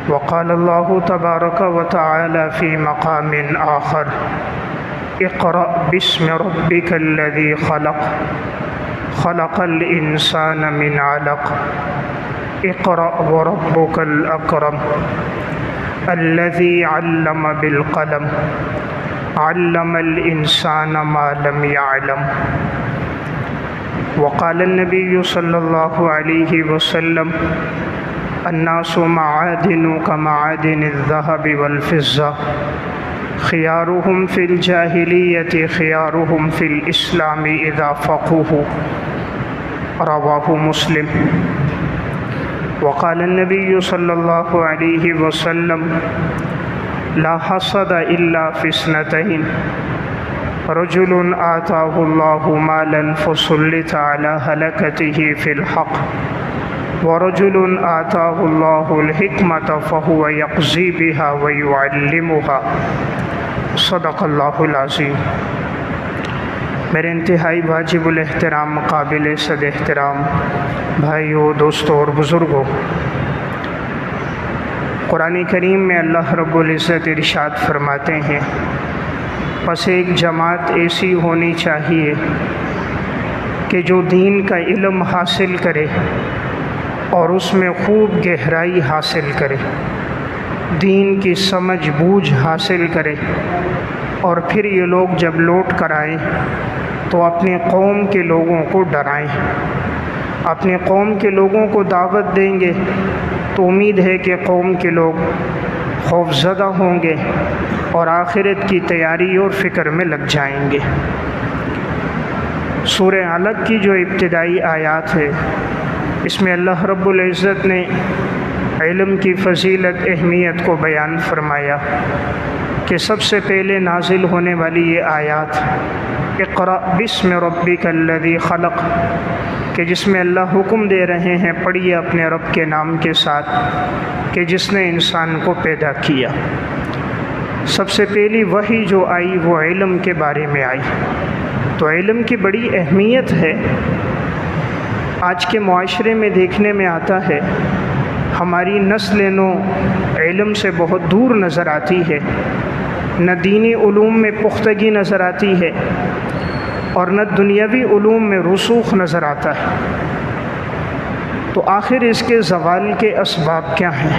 وقال الله تبارك وتعالى في مقام آخر اقرأ باسم ربك الذي خلق خلق الإنسان من علق اقرأ وربك الأكرم الذي علم بالقلم علم الإنسان ما لم يعلم وقال النبي صلى الله عليه وسلم الناس معادن كمعادن الذهب والفضة خيارهم في الجاهلية خيارهم في الإسلام إذا فقهوا رواه مسلم وقال النبي صلى الله عليه وسلم لا حسد إلا في اثنتين رجل آتاه الله مالا فسلط على هلكته في الحق ورجل آتاه الله الحكمة فهو يقضي بها ويعلمها صدق اللہ العظیم۔ میرے انتہائی واجب الاحترام قابل صد احترام بھائیوں، دوستوں اور بزرگوں، قرآن کریم میں اللہ رب العزت ارشاد فرماتے ہیں پس ایک جماعت ایسی ہونی چاہیے کہ جو دین کا علم حاصل کرے اور اس میں خوب گہرائی حاصل کرے، دین کی سمجھ بوجھ حاصل کرے، اور پھر یہ لوگ جب لوٹ کر آئیں تو اپنے قوم کے لوگوں کو ڈرائیں، اپنے قوم کے لوگوں کو دعوت دیں گے تو امید ہے کہ قوم کے لوگ خوف زدہ ہوں گے اور آخرت کی تیاری اور فکر میں لگ جائیں گے۔ سورہ علق کی جو ابتدائی آیات ہے، اس میں اللہ رب العزت نے علم کی فضیلت اہمیت کو بیان فرمایا کہ سب سے پہلے نازل ہونے والی یہ آیات اقرأ باسم ربک الذی خلق، کہ جس میں اللہ حکم دے رہے ہیں پڑھیے اپنے رب کے نام کے ساتھ کہ جس نے انسان کو پیدا کیا۔ سب سے پہلی وحی جو آئی وہ علم کے بارے میں آئی، تو علم کی بڑی اہمیت ہے۔ آج کے معاشرے میں دیکھنے میں آتا ہے ہماری نسل نو علم سے بہت دور نظر آتی ہے، نہ دینی علوم میں پختگی نظر آتی ہے اور نہ دنیاوی علوم میں رسوخ نظر آتا ہے۔ تو آخر اس کے زوال کے اسباب کیا ہیں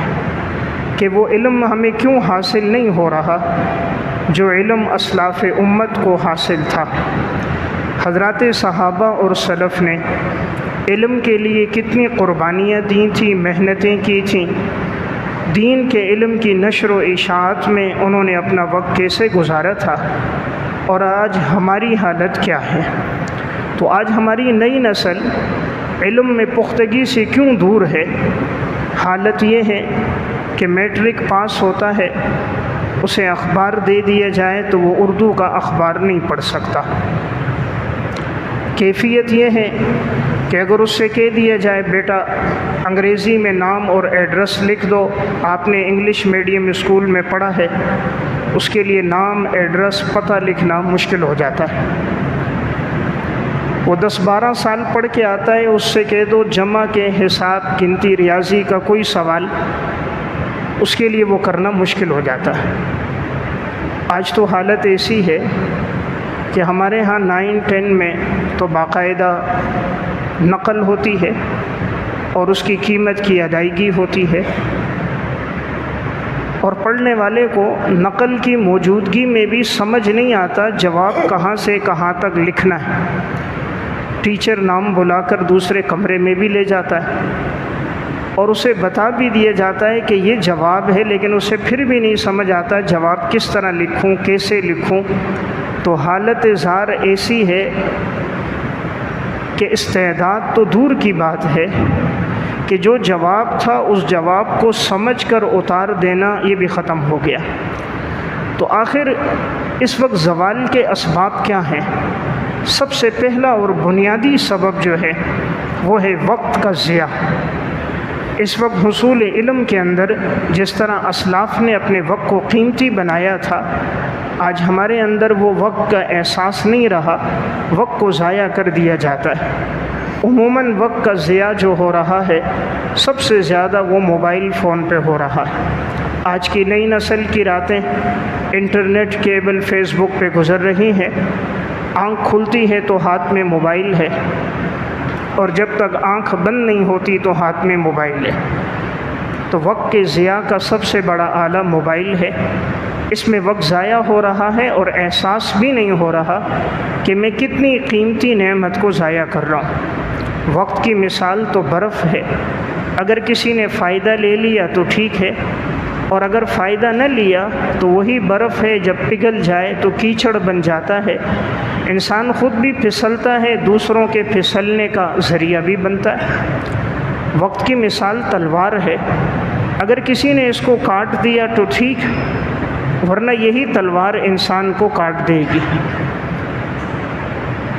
کہ وہ علم ہمیں کیوں حاصل نہیں ہو رہا جو علم اسلاف امت کو حاصل تھا؟ حضرات صحابہ اور سلف نے علم کے لیے کتنی قربانیاں دی تھیں، محنتیں کی تھیں، دین کے علم کی نشر و اشاعت میں انہوں نے اپنا وقت کیسے گزارا تھا، اور آج ہماری حالت کیا ہے؟ تو آج ہماری نئی نسل علم میں پختگی سے کیوں دور ہے؟ حالت یہ ہے کہ میٹرک پاس ہوتا ہے، اسے اخبار دے دیا جائے تو وہ اردو کا اخبار نہیں پڑھ سکتا۔ کیفیت یہ ہے کہ اگر اس سے کہہ دیا جائے بیٹا انگریزی میں نام اور ایڈریس لکھ دو، آپ نے انگلش میڈیم اسکول میں پڑھا ہے، اس کے لیے نام، ایڈریس، پتہ لکھنا مشکل ہو جاتا ہے۔ وہ 10-12 سال پڑھ کے آتا ہے، اس سے کہہ دو جمع کے حساب، گنتی، ریاضی کا کوئی سوال، اس کے لیے وہ کرنا مشکل ہو جاتا ہے۔ آج تو حالت ایسی ہے کہ ہمارے ہاں 9-10 میں تو باقاعدہ نقل ہوتی ہے اور اس کی قیمت کی ادائیگی ہوتی ہے، اور پڑھنے والے کو نقل کی موجودگی میں بھی سمجھ نہیں آتا جواب کہاں سے کہاں تک لکھنا ہے۔ ٹیچر نام بلا کر دوسرے کمرے میں بھی لے جاتا ہے اور اسے بتا بھی دیا جاتا ہے کہ یہ جواب ہے، لیکن اسے پھر بھی نہیں سمجھ آتا جواب کس طرح لکھوں، کیسے لکھوں۔ تو حالت زار ایسی ہے کہ استعداد تو دور کی بات ہے کہ جو جواب تھا اس جواب کو سمجھ کر اتار دینا یہ بھی ختم ہو گیا۔ تو آخر اس وقت زوال کے اسباب کیا ہیں؟ سب سے پہلا اور بنیادی سبب جو ہے وہ ہے وقت کا ضیاع۔ اس وقت حصول علم کے اندر جس طرح اسلاف نے اپنے وقت کو قیمتی بنایا تھا، آج ہمارے اندر وہ وقت کا احساس نہیں رہا، وقت کو ضائع کر دیا جاتا ہے۔ عموماً وقت کا ضیاع جو ہو رہا ہے سب سے زیادہ وہ موبائل فون پہ ہو رہا ہے۔ آج کی نئی نسل کی راتیں انٹرنیٹ، کیبل، فیس بک پہ گزر رہی ہیں۔ آنکھ کھلتی ہے تو ہاتھ میں موبائل ہے، اور جب تک آنکھ بند نہیں ہوتی تو ہاتھ میں موبائل ہے۔ تو وقت کے ضیاع کا سب سے بڑا آلہ موبائل ہے۔ اس میں وقت ضائع ہو رہا ہے اور احساس بھی نہیں ہو رہا کہ میں کتنی قیمتی نعمت کو ضائع کر رہا ہوں۔ وقت کی مثال تو برف ہے، اگر کسی نے فائدہ لے لیا تو ٹھیک ہے، اور اگر فائدہ نہ لیا تو وہی برف ہے، جب پگھل جائے تو کیچڑ بن جاتا ہے۔ انسان خود بھی پھسلتا ہے، دوسروں کے پھسلنے کا ذریعہ بھی بنتا ہے۔ وقت کی مثال تلوار ہے، اگر کسی نے اس کو کاٹ دیا تو ٹھیک، ورنہ یہی تلوار انسان کو کاٹ دے گی۔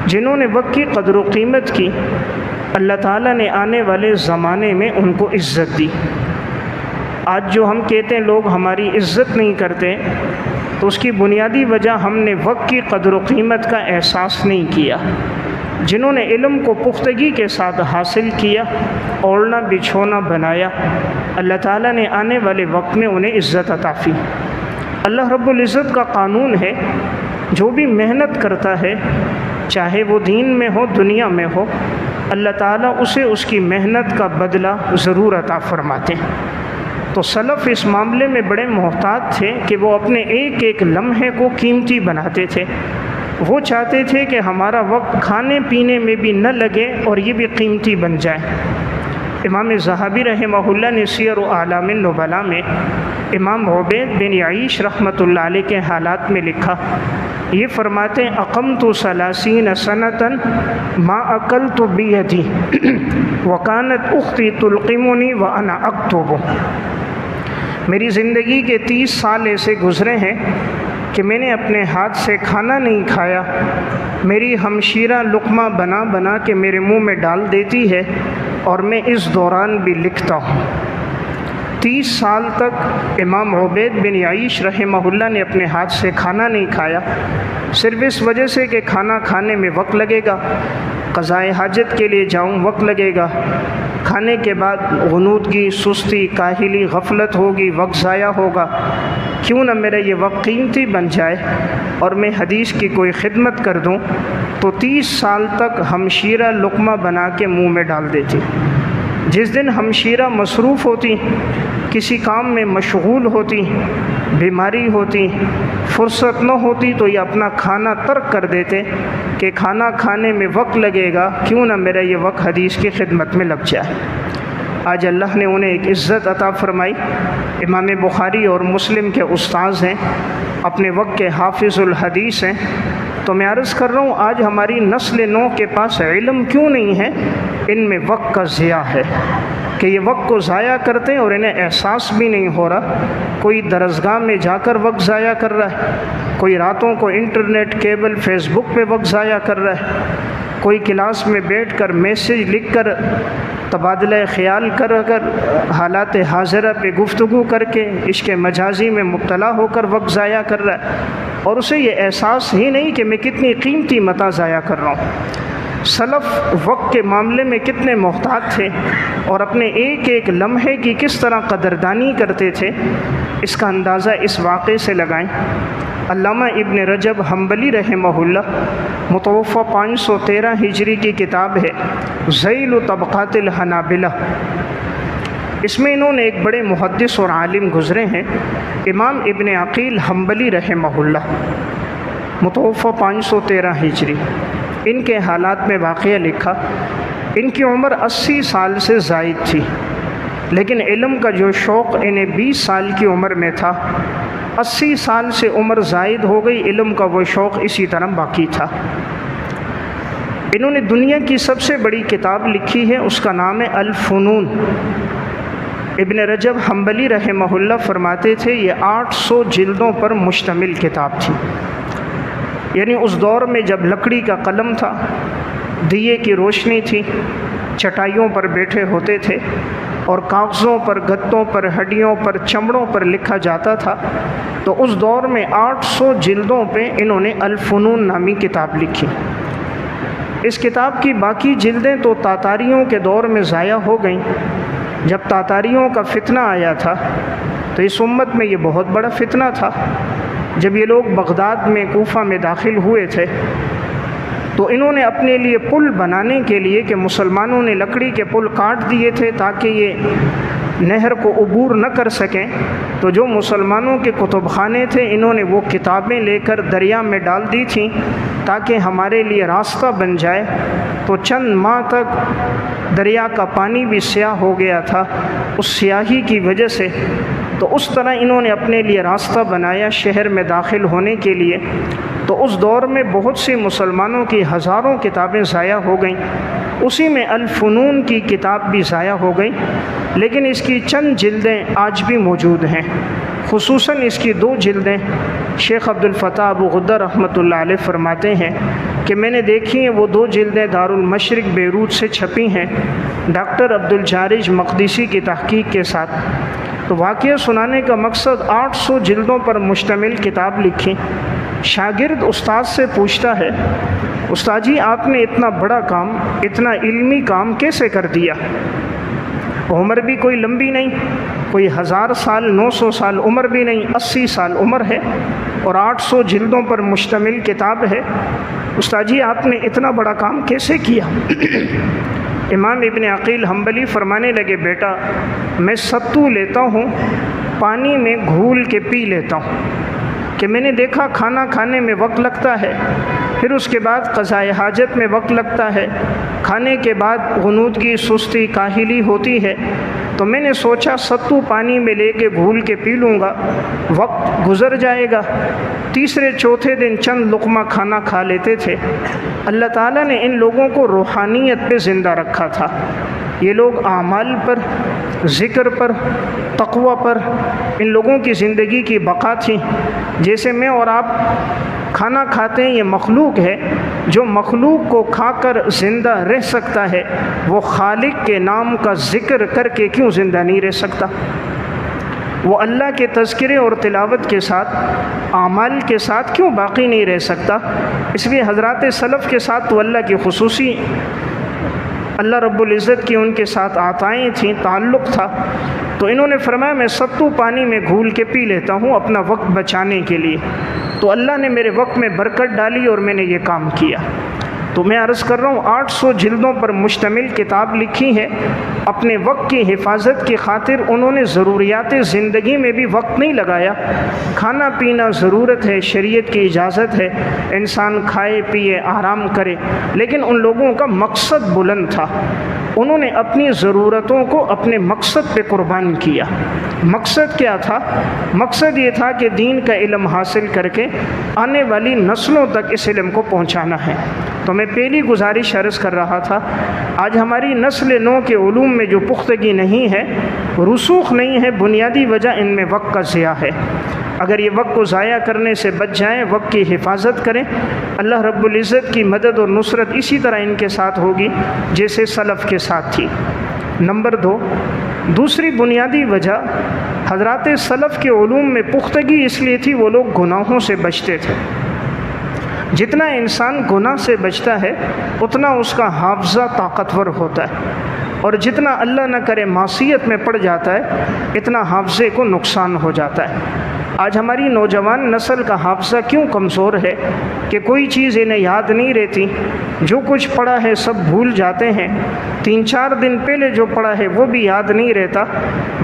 جنہوں نے وقت کی قدر و قیمت کی، اللہ تعالیٰ نے آنے والے زمانے میں ان کو عزت دی۔ آج جو ہم کہتے ہیں لوگ ہماری عزت نہیں کرتے، تو اس کی بنیادی وجہ ہم نے وقت کی قدر و قیمت کا احساس نہیں کیا۔ جنہوں نے علم کو پختگی کے ساتھ حاصل کیا، اوڑھنا بچھونا بنایا، اللہ تعالیٰ نے آنے والے وقت میں انہیں عزت عطا کی۔ اللہ رب العزت کا قانون ہے، جو بھی محنت کرتا ہے، چاہے وہ دین میں ہو دنیا میں ہو، اللہ تعالیٰ اسے اس کی محنت کا بدلہ ضرور عطا فرماتے ہیں۔ تو سلف اس معاملے میں بڑے محتاط تھے کہ وہ اپنے ایک ایک لمحے کو قیمتی بناتے تھے۔ وہ چاہتے تھے کہ ہمارا وقت کھانے پینے میں بھی نہ لگے اور یہ بھی قیمتی بن جائے۔ امام ذہبی رحمہ اللہ نے سیر اعلام النبلاء میں امام عبید بن عیش رحمۃ اللہ علیہ کے حالات میں لکھا، یہ فرماتے ہیں اقمت 30 سنۃ ما اکلت بیدی وکانت اختی تلقمنی وانا اکتب۔ میری زندگی کے 30 سال ایسے گزرے ہیں کہ میں نے اپنے ہاتھ سے کھانا نہیں کھایا، میری ہمشیرہ لقمہ بنا بنا کے میرے منہ میں ڈال دیتی ہے، اور میں اس دوران بھی لکھتا ہوں۔ 30 سال تک امام عبید بن عیش رحمہ اللہ نے اپنے ہاتھ سے کھانا نہیں کھایا، صرف اس وجہ سے کہ کھانا کھانے میں وقت لگے گا، قضائے حاجت کے لیے جاؤں وقت لگے گا، کھانے کے بعد غنودگی، سستی، کاہلی، غفلت ہوگی، وقت ضائع ہوگا، کیوں نہ میرا یہ وقت قیمتی بن جائے اور میں حدیث کی کوئی خدمت کر دوں۔ تو 30 سال تک ہمشیرہ لقمہ بنا کے منہ میں ڈال دیتی۔ جس دن ہمشیرہ مصروف ہوتی، کسی کام میں مشغول ہوتی، بیماری ہوتی، فرصت نہ ہوتی، تو یہ اپنا کھانا ترک کر دیتے کہ کھانا کھانے میں وقت لگے گا، کیوں نہ میرا یہ وقت حدیث کی خدمت میں لگ جائے۔ آج اللہ نے انہیں ایک عزت عطا فرمائی، امام بخاری اور مسلم کے استاذ ہیں، اپنے وقت کے حافظ الحدیث ہیں۔ تو میں عرض کر رہا ہوں، آج ہماری نسل نو کے پاس علم کیوں نہیں ہے؟ ان میں وقت کا ضیاع ہے کہ یہ وقت کو ضائع کرتے ہیں اور انہیں احساس بھی نہیں ہو رہا۔ کوئی درسگاہ میں جا کر وقت ضائع کر رہا ہے، کوئی راتوں کو انٹرنیٹ، کیبل، فیس بک پہ وقت ضائع کر رہا ہے، کوئی کلاس میں بیٹھ کر میسج لکھ کر، تبادلہ خیال کر حالات حاضرہ پہ گفتگو کر کے عشق مجازی میں مبتلا ہو کر وقت ضائع کر رہا ہے، اور اسے یہ احساس ہی نہیں کہ میں کتنی قیمتی متاع ضائع کر رہا ہوں۔ سلف وقت کے معاملے میں کتنے محتاط تھے اور اپنے ایک ایک لمحے کی کس طرح قدردانی کرتے تھے، اس کا اندازہ اس واقعے سے لگائیں۔ علامہ ابن رجب حنبلی رحمہ اللہ، متوفہ 513 ہجری کی کتاب ہے ذیل طبقات الحنابلہ، اس میں انہوں نے ایک بڑے محدث اور عالم گزرے ہیں، امام ابن عقیل حنبلی رحمہ اللہ، متوفہ 513 ہجری۔ ان کے حالات میں واقعہ لکھا، ان کی عمر 80 سال سے زائد تھی، لیکن علم کا جو شوق انہیں 20 سال کی عمر میں تھا، 80 سال سے عمر زائد ہو گئی، علم کا وہ شوق اسی طرح باقی تھا۔ انہوں نے دنیا کی سب سے بڑی کتاب لکھی ہے، اس کا نام ہے الفنون۔ ابن رجب حنبلی رحمہ اللہ فرماتے تھے یہ 800 جلدوں پر مشتمل کتاب تھی، یعنی اس دور میں جب لکڑی کا قلم تھا، دیے کی روشنی تھی، چٹائیوں پر بیٹھے ہوتے تھے اور کاغذوں پر، گتوں پر، ہڈیوں پر، چمڑوں پر لکھا جاتا تھا، تو اس دور میں 800 جلدوں پہ انہوں نے الفنون نامی کتاب لکھی۔ اس کتاب کی باقی جلدیں تو تاتاریوں کے دور میں ضائع ہو گئیں۔ جب تاتاریوں کا فتنہ آیا تھا تو اس امت میں یہ بہت بڑا فتنہ تھا۔ جب یہ لوگ بغداد میں، کوفہ میں داخل ہوئے تھے تو انہوں نے اپنے لیے پل بنانے کے لیے کہ مسلمانوں نے لکڑی کے پل کاٹ دیے تھے تاکہ یہ نہر کو عبور نہ کر سکیں، تو جو مسلمانوں کے کتب خانے تھے انہوں نے وہ کتابیں لے کر دریا میں ڈال دی تھیں تاکہ ہمارے لیے راستہ بن جائے۔ تو چند ماہ تک دریا کا پانی بھی سیاہ ہو گیا تھا اس سیاہی کی وجہ سے۔ تو اس طرح انہوں نے اپنے لیے راستہ بنایا شہر میں داخل ہونے کے لیے۔ تو اس دور میں بہت سی مسلمانوں کی ہزاروں کتابیں ضائع ہو گئیں، اسی میں الفنون کی کتاب بھی ضائع ہو گئی، لیکن اس کی چند جلدیں آج بھی موجود ہیں، خصوصاً اس کی 2 جلدیں۔ شیخ عبد الفتاح ابو غدہ رحمۃ اللہ علیہ فرماتے ہیں کہ میں نے دیکھی ہیں، وہ 2 جلدیں دارالمشرق بیروت سے چھپی ہیں ڈاکٹر عبد الجارج مقدسی کی تحقیق کے ساتھ۔ تو واقعہ سنانے کا مقصد 800 جلدوں پر مشتمل کتاب لکھی۔ شاگرد استاد سے پوچھتا ہے، استاد جی آپ نے اتنا بڑا کام، اتنا علمی کام کیسے کر دیا؟ عمر بھی کوئی لمبی نہیں، کوئی 1000 سال 900 سال عمر بھی نہیں، 80 سال عمر ہے اور 800 جلدوں پر مشتمل کتاب ہے، استاد جی آپ نے اتنا بڑا کام کیسے کیا؟ امام ابن عقیل حنبلی فرمانے لگے، بیٹا میں ستو لیتا ہوں، پانی میں گھول کے پی لیتا ہوں، کہ میں نے دیکھا کھانا کھانے میں وقت لگتا ہے، پھر اس کے بعد قضاء حاجت میں وقت لگتا ہے، کھانے کے بعد غنودگی، سستی، کاہلی ہوتی ہے، تو میں نے سوچا ستو پانی میں لے کے گھول کے پی لوں گا، وقت گزر جائے گا۔ تیسرے چوتھے دن چند لقمہ کھانا کھا لیتے تھے۔ اللہ تعالیٰ نے ان لوگوں کو روحانیت پہ زندہ رکھا تھا۔ یہ لوگ اعمال پر، ذکر پر، تقوی پر، ان لوگوں کی زندگی کی بقا تھی۔ جیسے میں اور آپ کھانا کھاتے ہیں، یہ مخلوق ہے، جو مخلوق کو کھا کر زندہ رہ سکتا ہے وہ خالق کے نام کا ذکر کر کے کیوں زندہ نہیں رہ سکتا؟ وہ اللہ کے تذکرے اور تلاوت کے ساتھ، اعمال کے ساتھ کیوں باقی نہیں رہ سکتا؟ اس لیے حضرات سلف کے ساتھ تو اللہ کی خصوصی، اللہ رب العزت کی ان کے ساتھ عطائیں تھیں، تعلق تھا۔ تو انہوں نے فرمایا میں ستو پانی میں گھول کے پی لیتا ہوں اپنا وقت بچانے کے لیے، تو اللہ نے میرے وقت میں برکت ڈالی اور میں نے یہ کام کیا۔ تو میں عرض کر رہا ہوں 800 جلدوں پر مشتمل کتاب لکھی ہے۔ اپنے وقت کی حفاظت کی خاطر انہوں نے ضروریات زندگی میں بھی وقت نہیں لگایا۔ کھانا پینا ضرورت ہے، شریعت کی اجازت ہے، انسان کھائے پیے آرام کرے، لیکن ان لوگوں کا مقصد بلند تھا۔ انہوں نے اپنی ضرورتوں کو اپنے مقصد پہ قربان کیا۔ مقصد کیا تھا؟ مقصد یہ تھا کہ دین کا علم حاصل کر کے آنے والی نسلوں تک اس علم کو پہنچانا ہے۔ تو میں پہلی گزارش عرض کر رہا تھا، آج ہماری نسل نو کے علوم میں جو پختگی نہیں ہے، رسوخ نہیں ہے، بنیادی وجہ ان میں وقت کا ضیاع ہے۔ اگر یہ وقت کو ضائع کرنے سے بچ جائیں، وقت کی حفاظت کریں، اللہ رب العزت کی مدد اور نصرت اسی طرح ان کے ساتھ ہوگی جیسے سلف کے ساتھ تھی۔ نمبر 2، دوسری بنیادی وجہ حضرات سلف کے علوم میں پختگی اس لیے تھی، وہ لوگ گناہوں سے بچتے تھے۔ جتنا انسان گناہ سے بچتا ہے اتنا اس کا حافظہ طاقتور ہوتا ہے، اور جتنا اللہ نہ کرے معصیت میں پڑ جاتا ہے اتنا حافظے کو نقصان ہو جاتا ہے۔ آج ہماری نوجوان نسل کا حافظہ کیوں کمزور ہے کہ کوئی چیز انہیں یاد نہیں رہتی، جو کچھ پڑھا ہے سب بھول جاتے ہیں، 3-4 دن پہلے جو پڑھا ہے وہ بھی یاد نہیں رہتا۔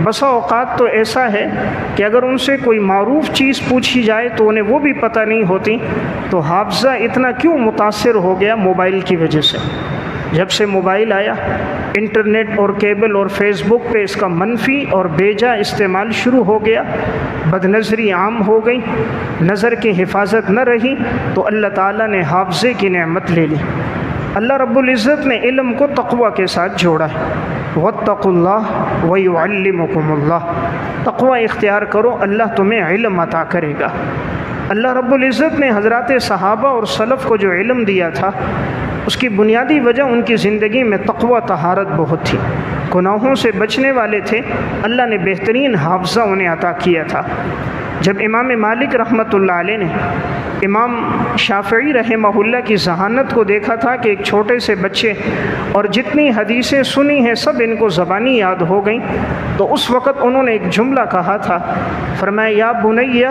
بسا اوقات تو ایسا ہے کہ اگر ان سے کوئی معروف چیز پوچھی جائے تو انہیں وہ بھی پتہ نہیں ہوتی۔ تو حافظہ اتنا کیوں متاثر ہو گیا؟ موبائل کی وجہ سے۔ جب سے موبائل آیا، انٹرنیٹ اور کیبل اور فیس بک پہ اس کا منفی اور بیجا استعمال شروع ہو گیا، بد نظری عام ہو گئی، نظر کی حفاظت نہ رہی، تو اللہ تعالیٰ نے حافظے کی نعمت لے لی۔ اللہ رب العزت نے علم کو تقوی کے ساتھ جوڑا ہے، واتقوا اللہ ویعلمکم اللہ، تقوی اختیار کرو، اللہ تمہیں علم عطا کرے گا۔ اللہ رب العزت نے حضرات صحابہ اور سلف کو جو علم دیا تھا، اس کی بنیادی وجہ ان کی زندگی میں تقوی طہارت بہت تھی۔ گناہوں سے بچنے والے تھے، اللہ نے بہترین حافظہ انہیں عطا کیا تھا۔ جب امام مالک رحمۃ اللہ علیہ نے امام شافعی رحمہ اللہ کی ذہانت کو دیکھا تھا کہ ایک چھوٹے سے بچے اور جتنی حدیثیں سنی ہیں سب ان کو زبانی یاد ہو گئیں، تو اس وقت انہوں نے ایک جملہ کہا تھا، فرمایا یا بنی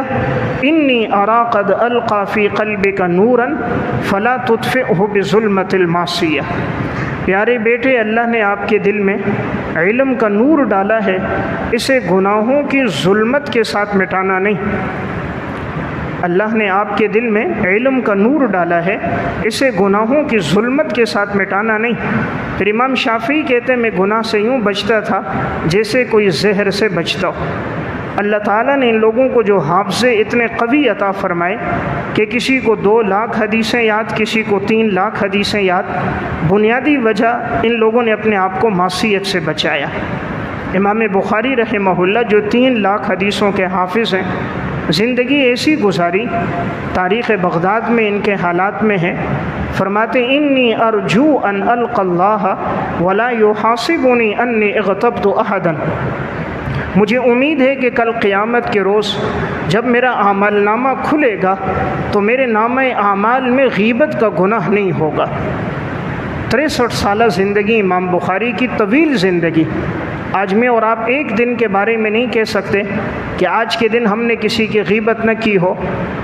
انی ارا قد القى فی قلبک نورا فلا تطفئہ بظلمۃ المعصیہ۔ پیارے بیٹے، اللہ نے آپ کے دل میں علم کا نور ڈالا ہے، اسے گناہوں کی ظلمت کے ساتھ مٹانا نہیں۔ اللہ نے آپ کے دل میں علم کا نور ڈالا ہے، اسے گناہوں کی ظلمت کے ساتھ مٹانا نہیں۔ پھر امام شافعی کہتے ہیں میں گناہ سے یوں بچتا تھا جیسے کوئی زہر سے بچتا ہو۔ اللہ تعالیٰ نے ان لوگوں کو جو حافظے اتنے قوی عطا فرمائے کہ کسی کو 2 لاکھ حدیثیں یاد، کسی کو 3 لاکھ حدیثیں یاد، بنیادی وجہ ان لوگوں نے اپنے آپ کو معصیت سے بچایا۔ امام بخاری رحمہ اللہ جو 3 لاکھ حدیثوں کے حافظ ہیں، زندگی ایسی گزاری، تاریخ بغداد میں ان کے حالات میں ہے، فرماتے انی ارجو ان القى اللہ ولا يحاسبني انی اغتبت احدا۔ مجھے امید ہے کہ کل قیامت کے روز جب میرا اعمال نامہ کھلے گا تو میرے نامہ اعمال میں غیبت کا گناہ نہیں ہوگا۔ 63 سالہ زندگی امام بخاری کی، طویل زندگی۔ آج میں اور آپ ایک دن کے بارے میں نہیں کہہ سکتے کہ آج کے دن ہم نے کسی کی غیبت نہ کی ہو،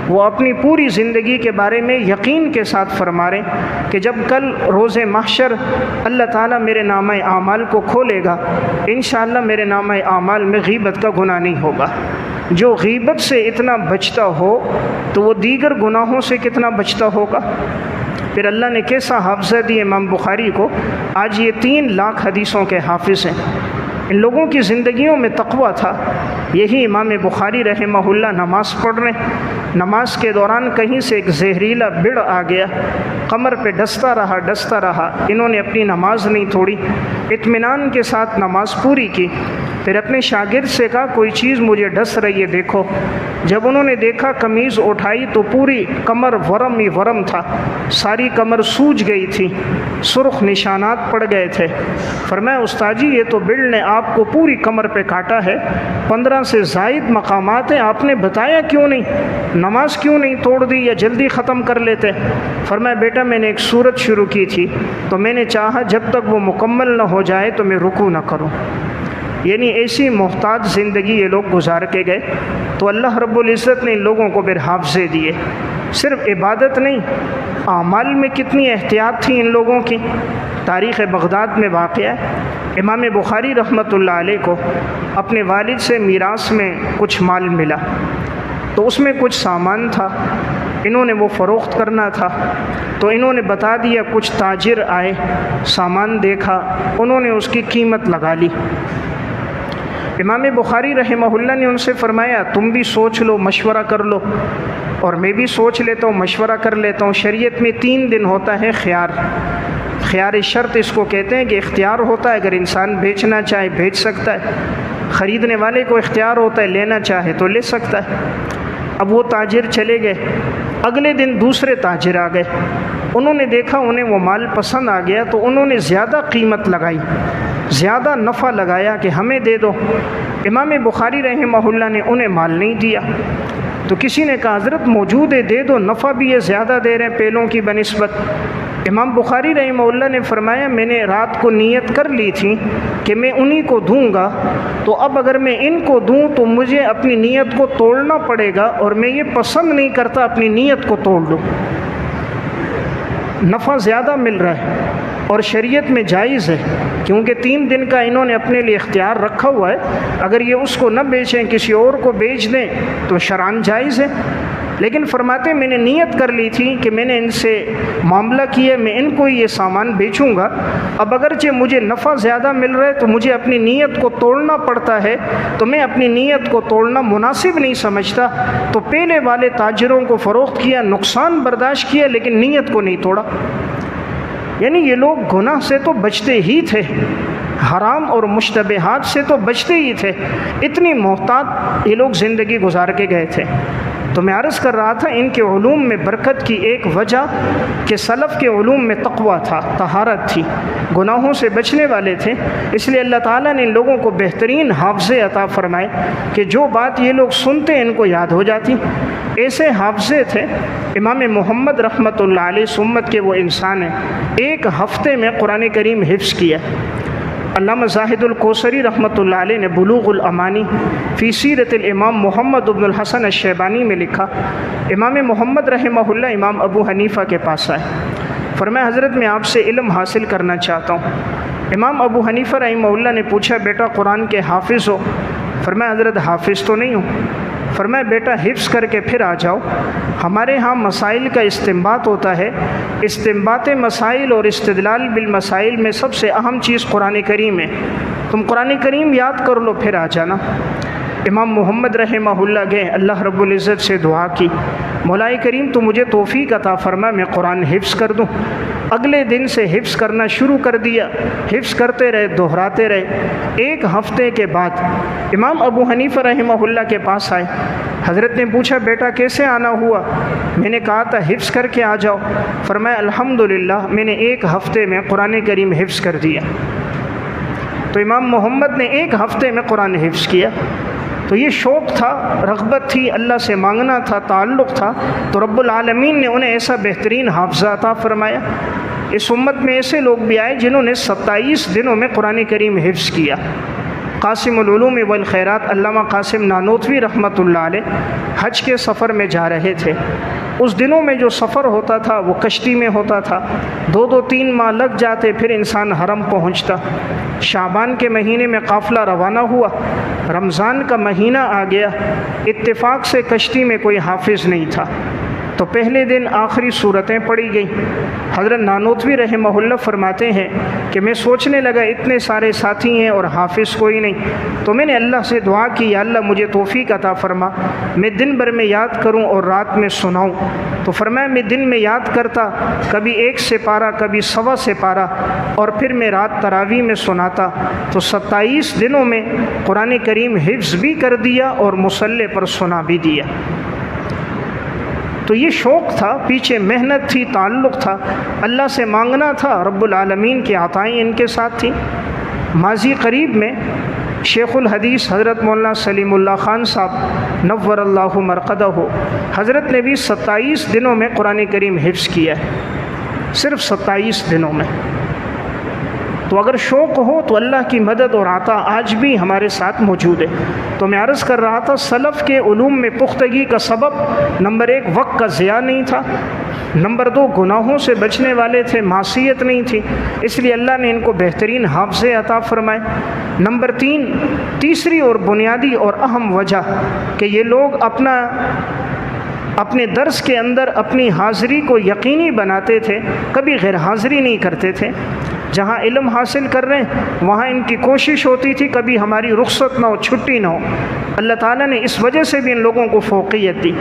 وہ اپنی پوری زندگی کے بارے میں یقین کے ساتھ فرما رہے ہیں کہ جب کل روز محشر اللہ تعالیٰ میرے نامہ اعمال کو کھولے گا، انشاءاللہ میرے نامہ اعمال میں غیبت کا گناہ نہیں ہوگا۔ جو غیبت سے اتنا بچتا ہو تو وہ دیگر گناہوں سے کتنا بچتا ہوگا۔ پھر اللہ نے کیسا حافظہ دی امام بخاری کو، آج یہ 3 لاکھ حدیثوں کے حافظ ہیں۔ ان لوگوں کی زندگیوں میں تقویٰ تھا۔ یہی امام بخاری رحمہ اللہ نماز پڑھ رہے ہیں، نماز کے دوران کہیں سے ایک زہریلا بڑ آ گیا، کمر پہ ڈستا رہا، انہوں نے اپنی نماز نہیں توڑی، اطمینان کے ساتھ نماز پوری کی۔ پھر اپنے شاگرد سے کہا کوئی چیز مجھے ڈس رہی ہے دیکھو۔ جب انہوں نے دیکھا قمیض اٹھائی تو پوری کمر ورم ہی ورم تھا، ساری کمر سوج گئی تھی، سرخ نشانات پڑ گئے تھے۔ فرمایا استاد جی یہ تو بڑ نے آپ کو پوری کمر پہ کاٹا ہے، 15 سے زائد مقامات ہیں، آپ نے بتایا کیوں نہیں؟ نماز کیوں نہیں توڑ دی یا جلدی ختم کر لیتے؟ فرمایا بیٹا میں نے ایک سورت شروع کی تھی تو میں نے چاہا جب تک وہ مکمل نہ ہو جائے تو میں رکوع نہ کروں۔ یعنی ایسی محتاج زندگی یہ لوگ گزار کے گئے، تو اللہ رب العزت نے ان لوگوں کو پھر حافظے دیے۔ صرف عبادت نہیں، اعمال میں کتنی احتیاط تھی ان لوگوں کی۔ تاریخ بغداد میں واقعہ ہے، امام بخاری رحمۃ اللہ علیہ کو اپنے والد سے میراث میں کچھ مال ملا، تو اس میں کچھ سامان تھا، انہوں نے وہ فروخت کرنا تھا، تو انہوں نے بتا دیا، کچھ تاجر آئے، سامان دیکھا، انہوں نے اس کی قیمت لگا لی۔ امام بخاری رحمہ اللہ نے ان سے فرمایا تم بھی سوچ لو، مشورہ کر لو، اور میں بھی سوچ لیتا ہوں، مشورہ کر لیتا ہوں۔ شریعت میں 3 دن ہوتا ہے خیار شرط اس کو کہتے ہیں کہ اختیار ہوتا ہے، اگر انسان بیچنا چاہے بیچ سکتا ہے، خریدنے والے کو اختیار ہوتا ہے، لینا چاہے تو لے سکتا ہے۔ اب وہ تاجر چلے گئے، اگلے دن دوسرے تاجر آ گئے، انہوں نے دیکھا انہیں وہ مال پسند آ گیا تو انہوں نے زیادہ قیمت لگائی، زیادہ نفع لگایا کہ ہمیں دے دو۔ امام بخاری رحمہ اللہ نے انہیں مال نہیں دیا، تو کسی نے کہا حضرت موجود ہے دے دو، نفع بھی یہ زیادہ دے رہے ہیں پیلوں کی بنسبت۔ امام بخاری رحمہ اللہ نے فرمایا میں نے رات کو نیت کر لی تھی کہ میں انہی کو دوں گا، تو اب اگر میں ان کو دوں تو مجھے اپنی نیت کو توڑنا پڑے گا، اور میں یہ پسند نہیں کرتا اپنی نیت کو توڑ لوں۔ نفع زیادہ مل رہا ہے اور شریعت میں جائز ہے، کیونکہ 3 دن کا انہوں نے اپنے لیے اختیار رکھا ہوا ہے، اگر یہ اس کو نہ بیچیں کسی اور کو بیچ دیں تو شرعاً جائز ہے۔ لیکن فرماتے میں نے نیت کر لی تھی کہ میں نے ان سے معاملہ کیا، میں ان کو یہ سامان بیچوں گا، اب اگرچہ مجھے نفع زیادہ مل رہا ہے تو مجھے اپنی نیت کو توڑنا پڑتا ہے، تو میں اپنی نیت کو توڑنا مناسب نہیں سمجھتا، تو پہلے والے تاجروں کو فروخت کیا، نقصان برداشت کیا، لیکن نیت کو نہیں توڑا۔ یعنی یہ لوگ گناہ سے تو بچتے ہی تھے، حرام اور مشتبہات سے تو بچتے ہی تھے، اتنی محتاط یہ لوگ زندگی گزار کے گئے تھے۔ تو میں عرض کر رہا تھا ان کے علوم میں برکت کی ایک وجہ کہ سلف کے علوم میں تقویٰ تھا، طہارت تھی، گناہوں سے بچنے والے تھے، اس لیے اللہ تعالیٰ نے ان لوگوں کو بہترین حافظے عطا فرمائے کہ جو بات یہ لوگ سنتے ان کو یاد ہو جاتی۔ ایسے حافظے تھے امام محمد رحمۃ اللہ علیہ سمت کے وہ انسان ہیں، ایک ہفتے میں قرآن کریم حفظ کیا۔ علامہ زاہد الکوثری رحمۃ اللہ علیہ نے بلوغ الامانی فی سیرت الامام محمد بن الحسن الشیبانی میں لکھا، امام محمد رحمہ اللہ امام ابو حنیفہ کے پاس آئے، فرمایا حضرت میں آپ سے علم حاصل کرنا چاہتا ہوں۔ امام ابو حنیفہ رحمہ اللہ نے پوچھا بیٹا قرآن کے حافظ ہو؟ فرمایا حضرت حافظ تو نہیں ہوں۔ فرمایا بیٹا حفظ کر کے پھر آ جاؤ، ہمارے ہاں مسائل کا استنباط ہوتا ہے، استنباط مسائل اور استدلال بالمسائل میں سب سے اہم چیز قرآن کریم ہے، تم قرآن کریم یاد کر لو پھر آ جانا۔ امام محمد رحمہ اللہ گئے، اللہ رب العزت سے دعا کی، مولا کریم تو مجھے توفیق عطا فرما میں قرآن حفظ کر دوں۔ اگلے دن سے حفظ کرنا شروع کر دیا، حفظ کرتے رہے، دہراتے رہے۔ ایک ہفتے کے بعد امام ابو حنیفہ رحمہ اللہ کے پاس آئے، حضرت نے پوچھا بیٹا کیسے آنا ہوا؟ میں نے کہا تھا حفظ کر کے آ جاؤ۔ فرمایا الحمدللہ میں نے ایک ہفتے میں قرآن کریم حفظ کر دیا۔ تو امام محمد نے ایک ہفتے میں قرآن حفظ کیا۔ تو یہ شوق تھا، رغبت تھی، اللہ سے مانگنا تھا، تعلق تھا، تو رب العالمین نے انہیں ایسا بہترین حافظہ عطا فرمایا۔ اس امت میں ایسے لوگ بھی آئے جنہوں نے 27 دنوں میں قرآن کریم حفظ کیا۔ قاسم العلوم والخیرات علامہ قاسم نانوتوی رحمۃ اللہ علیہ حج کے سفر میں جا رہے تھے۔ اس دنوں میں جو سفر ہوتا تھا وہ کشتی میں ہوتا تھا، 2-3 ماہ لگ جاتے پھر انسان حرم پہنچتا۔ شعبان کے مہینے میں قافلہ روانہ ہوا، رمضان کا مہینہ آ گیا، اتفاق سے کشتی میں کوئی حافظ نہیں تھا، تو پہلے دن آخری صورتیں پڑھی گئیں۔ حضرت نانوتوی رحمہ اللہ فرماتے ہیں کہ میں سوچنے لگا اتنے سارے ساتھی ہیں اور حافظ کوئی نہیں، تو میں نے اللہ سے دعا کی یا اللہ مجھے توفیق عطا فرما میں دن بھر میں یاد کروں اور رات میں سناؤں۔ تو فرمایا میں دن میں یاد کرتا، کبھی 1 سپارہ، کبھی 1.25 سپارہ، اور پھر میں رات تراویح میں سناتا۔ تو 27 دنوں میں قرآن کریم حفظ بھی کر دیا اور مصلی پر سنا بھی دیا۔ تو یہ شوق تھا، پیچھے محنت تھی، تعلق تھا، اللہ سے مانگنا تھا، رب العالمین کی عطائیں ان کے ساتھ تھیں۔ ماضی قریب میں شیخ الحدیث حضرت مولانا سلیم اللہ خان صاحب نور اللہ مرقدہ، حضرت نے بھی 27 دنوں میں قرآن کریم حفظ کیا ہے، صرف 27 دنوں میں۔ تو اگر شوق ہو تو اللہ کی مدد اور عطا آج بھی ہمارے ساتھ موجود ہے۔ تو میں عرض کر رہا تھا سلف کے علوم میں پختگی کا سبب نمبر 1 وقت کا ضیاع نہیں تھا، نمبر 2 گناہوں سے بچنے والے تھے، معصیت نہیں تھی، اس لیے اللہ نے ان کو بہترین حافظے عطا فرمائے۔ نمبر 3 تیسری اور بنیادی اور اہم وجہ کہ یہ لوگ اپنے درس کے اندر اپنی حاضری کو یقینی بناتے تھے، کبھی غیر حاضری نہیں کرتے تھے۔ جہاں علم حاصل کر رہے ہیں وہاں ان کی کوشش ہوتی تھی کبھی ہماری رخصت نہ ہو، چھٹی نہ ہو۔ اللہ تعالیٰ نے اس وجہ سے بھی ان لوگوں کو فوقیت دی۔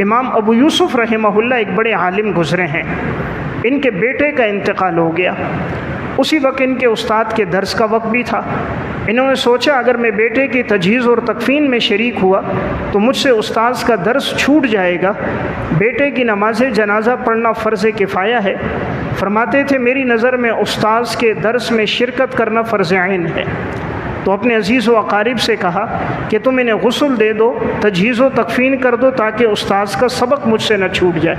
امام ابو یوسف رحمہ اللہ ایک بڑے عالم گزرے ہیں، ان کے بیٹے کا انتقال ہو گیا، اسی وقت ان کے استاد کے درس کا وقت بھی تھا۔ انہوں نے سوچا اگر میں بیٹے کی تجہیز اور تکفین میں شریک ہوا تو مجھ سے استاذ کا درس چھوٹ جائے گا، بیٹے کی نماز جنازہ پڑھنا فرض کفایہ ہے۔ فرماتے تھے میری نظر میں استاذ کے درس میں شرکت کرنا فرض عین ہے۔ تو اپنے عزیز و اقارب سے کہا کہ تم انہیں غسل دے دو، تجہیز و تکفین کر دو تاکہ استاذ کا سبق مجھ سے نہ چھوٹ جائے۔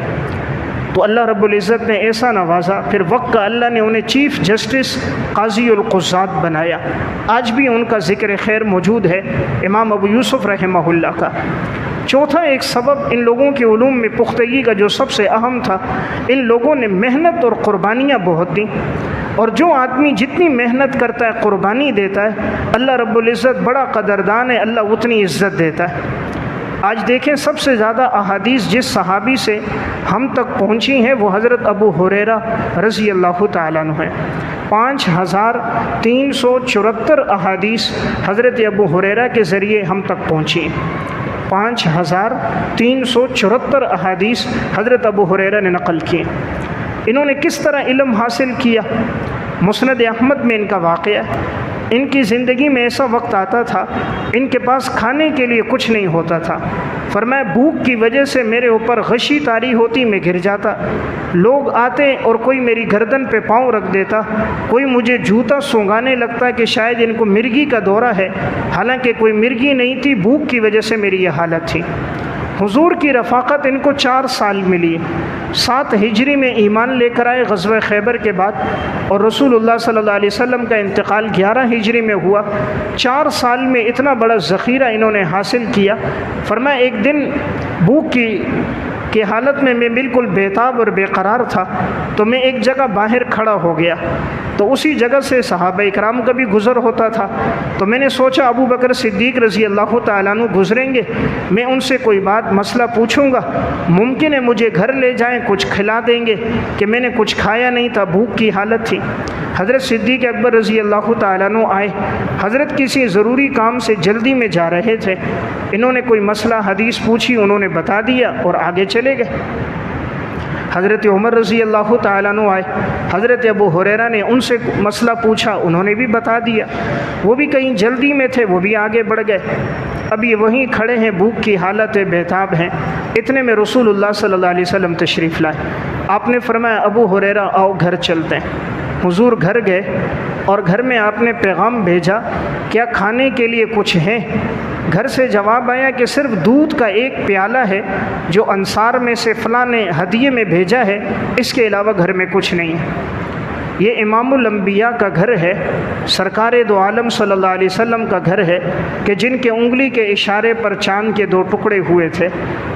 تو اللہ رب العزت نے ایسا نوازا، پھر وقت کا اللہ نے انہیں چیف جسٹس قاضی القضات بنایا۔ آج بھی ان کا ذکر خیر موجود ہے، امام ابو یوسف رحمہ اللہ کا۔ چوتھا ایک سبب ان لوگوں کے علوم میں پختگی کا جو سب سے اہم تھا، ان لوگوں نے محنت اور قربانیاں بہت دیں، اور جو آدمی جتنی محنت کرتا ہے، قربانی دیتا ہے، اللہ رب العزت بڑا قدردان ہے، اللہ اتنی عزت دیتا ہے۔ آج دیکھیں سب سے زیادہ احادیث جس صحابی سے ہم تک پہنچی ہیں وہ حضرت ابو ہریرہ رضی اللہ تعالیٰ عنہ ہیں۔ 5374 احادیث حضرت ابو ہریرہ کے ذریعے ہم تک پہنچی ہیں۔ 5374 احادیث حضرت ابو ہریرہ نے نقل کی۔ انہوں نے کس طرح علم حاصل کیا؟ مسند احمد میں ان کا واقعہ ہے۔ ان کی زندگی میں ایسا وقت آتا تھا ان کے پاس کھانے کے لیے کچھ نہیں ہوتا تھا۔ فرمایا بھوک کی وجہ سے میرے اوپر غشی طاری ہوتی، میں گر جاتا، لوگ آتے اور کوئی میری گردن پہ پاؤں رکھ دیتا، کوئی مجھے جوتا سونگانے لگتا کہ شاید ان کو مرگی کا دورہ ہے، حالانکہ کوئی مرگی نہیں تھی، بھوک کی وجہ سے میری یہ حالت تھی۔ حضور کی رفاقت ان کو 4 سال ملی۔ 7 ہجری میں ایمان لے کر آئے غزوہ خیبر کے بعد، اور رسول اللہ صلی اللہ علیہ وسلم کا انتقال 11 ہجری میں ہوا۔ 4 سال میں اتنا بڑا ذخیرہ انہوں نے حاصل کیا۔ فرمایا ایک دن بھوک کی حالت میں بالکل بےتاب اور بے قرار تھا، تو میں ایک جگہ باہر کھڑا ہو گیا، تو اسی جگہ سے صحابہ اکرام کا بھی گزر ہوتا تھا، تو میں نے سوچا ابو بکر صدیق رضی اللہ تعالیٰ عنہ گزریں گے، میں ان سے کوئی بات مسئلہ پوچھوں گا، ممکن ہے مجھے گھر لے جائیں، کچھ کھلا دیں گے کہ میں نے کچھ کھایا نہیں تھا، بھوک کی حالت تھی۔ حضرت صدیق اکبر رضی اللہ تعالیٰ عنہ آئے، حضرت کسی ضروری کام سے جلدی میں جا رہے تھے، انہوں نے کوئی مسئلہ حدیث پوچھی، انہوں نے بتا دیا اور آگے چلے گئے۔ حضرت عمر رضی اللہ تعالیٰ عنہ آئے، حضرت ابو ہریرہ نے ان سے مسئلہ پوچھا، انہوں نے بھی بتا دیا، وہ بھی کہیں جلدی میں تھے، وہ بھی آگے بڑھ گئے۔ اب یہ وہیں کھڑے ہیں، بھوک کی حالت ہے، بےتاب ہیں، اتنے میں رسول اللہ صلی اللہ علیہ وسلم تشریف لائے۔ آپ نے فرمایا ابو ہریرہ آؤ گھر چلتے ہیں۔ حضور گھر گئے اور گھر میں آپ نے پیغام بھیجا، کیا کھانے کے لیے کچھ ہے؟ گھر سے جواب آیا کہ صرف دودھ کا ایک پیالہ ہے جو انصار میں سے فلاں نے ہدیے میں بھیجا ہے، اس کے علاوہ گھر میں کچھ نہیں ہے۔ یہ امام الانبیاء کا گھر ہے، سرکار دو عالم صلی اللہ علیہ وسلم کا گھر ہے کہ جن کے انگلی کے اشارے پر چاند کے 2 ٹکڑے ہوئے تھے،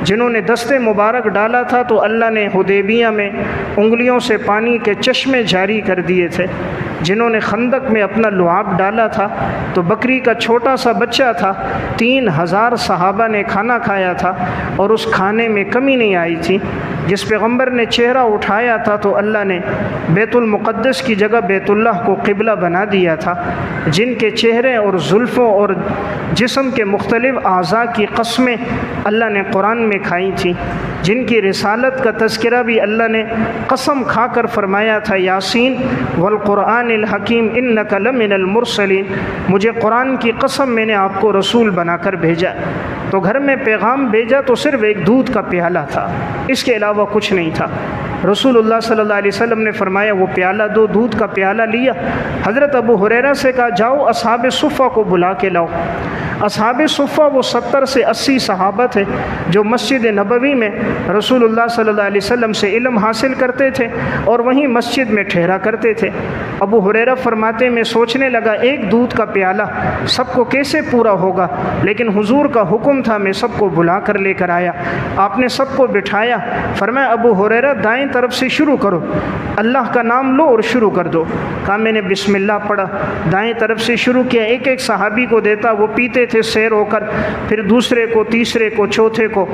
جنہوں نے دست مبارک ڈالا تھا تو اللہ نے حدیبیہ میں انگلیوں سے پانی کے چشمے جاری کر دیے تھے، جنہوں نے خندق میں اپنا لعاب ڈالا تھا تو بکری کا چھوٹا سا بچہ تھا، 3000 صحابہ نے کھانا کھایا تھا اور اس کھانے میں کمی نہیں آئی تھی۔ جس پیغمبر نے چہرہ اٹھایا تھا تو اللہ نے بیت المقدس کی جگہ بیت اللہ کو قبلہ بنا دیا تھا، جن کے چہرے اور زلفوں اور جسم کے مختلف اعضاء کی قسمیں اللہ نے قرآن میں کھائی تھیں، جن کی رسالت کا تذکرہ بھی اللہ نے قسم کھا کر فرمایا تھا، یاسین والقرآن الحکیم انک لمن المرسلین، مجھے قرآن کی قسم میں نے آپ کو رسول بنا کر بھیجا۔ تو گھر میں پیغام بھیجا تو صرف ایک دودھ کا پیالہ تھا، اس کے علاوہ کچھ نہیں تھا۔ رسول اللہ صلی اللہ علیہ وسلم نے فرمایا وہ پیالہ دو، دودھ کا پیالہ لیا، حضرت ابو ہریرہ سے کہا جاؤ اصحاب صفہ کو بلا کے لاؤ۔ اصحاب صفہ وہ 70 سے 80 صحابہ تھے جو مسجد نبوی میں رسول اللہ صلی اللہ علیہ وسلم سے علم حاصل کرتے تھے اور وہیں مسجد میں ٹھہرا کرتے تھے۔ ابو ہریرہ فرماتے میں سوچنے لگا ایک دودھ کا پیالہ سب کو کیسے پورا ہوگا، لیکن حضور کا حکم تھا، میں سب کو بلا کر لے کر آیا۔ آپ نے سب کو بٹھایا، فرمایا ابو ہریرہ دائیں طرف سے شروع کرو، اللہ کا نام لو اور شروع کر دو۔ کہا میں نے بسم اللہ پڑھا، دائیں طرف سے شروع کیا، ایک ایک صحابی کو دیتا، وہ پیتے تھے سیر ہو کر، پھر دوسرے کو، تیسرے کو، چوتھے کو۔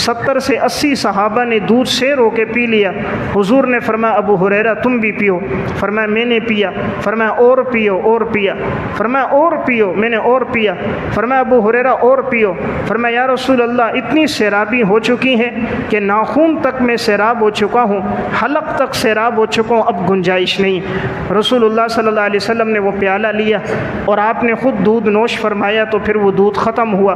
70 سے 80 صحابہ نے دودھ سیر ہو کے پی لیا۔ حضور نے فرمایا ابو ہریرہ تم بھی پیو، فرمایا میں نے پیا، فرمایا اور پیو، اور پیا، فرمایا اور پیو، میں نے اور پیا، فرمایا ابو ہریرہ اور پیو، فرمایا یا رسول اللہ اتنی سیرابی ہو چکی ہے کہ ناخون تک میں سیراب ہو چکا ہوں، حلق تک سیراب ہو چکا ہوں، اب گنجائش نہیں۔ رسول اللہ صلی اللہ علیہ وسلم نے وہ پیالہ لیا اور آپ نے خود دودھ نوش فرمایا تو پھر وہ دودھ ختم ہوا۔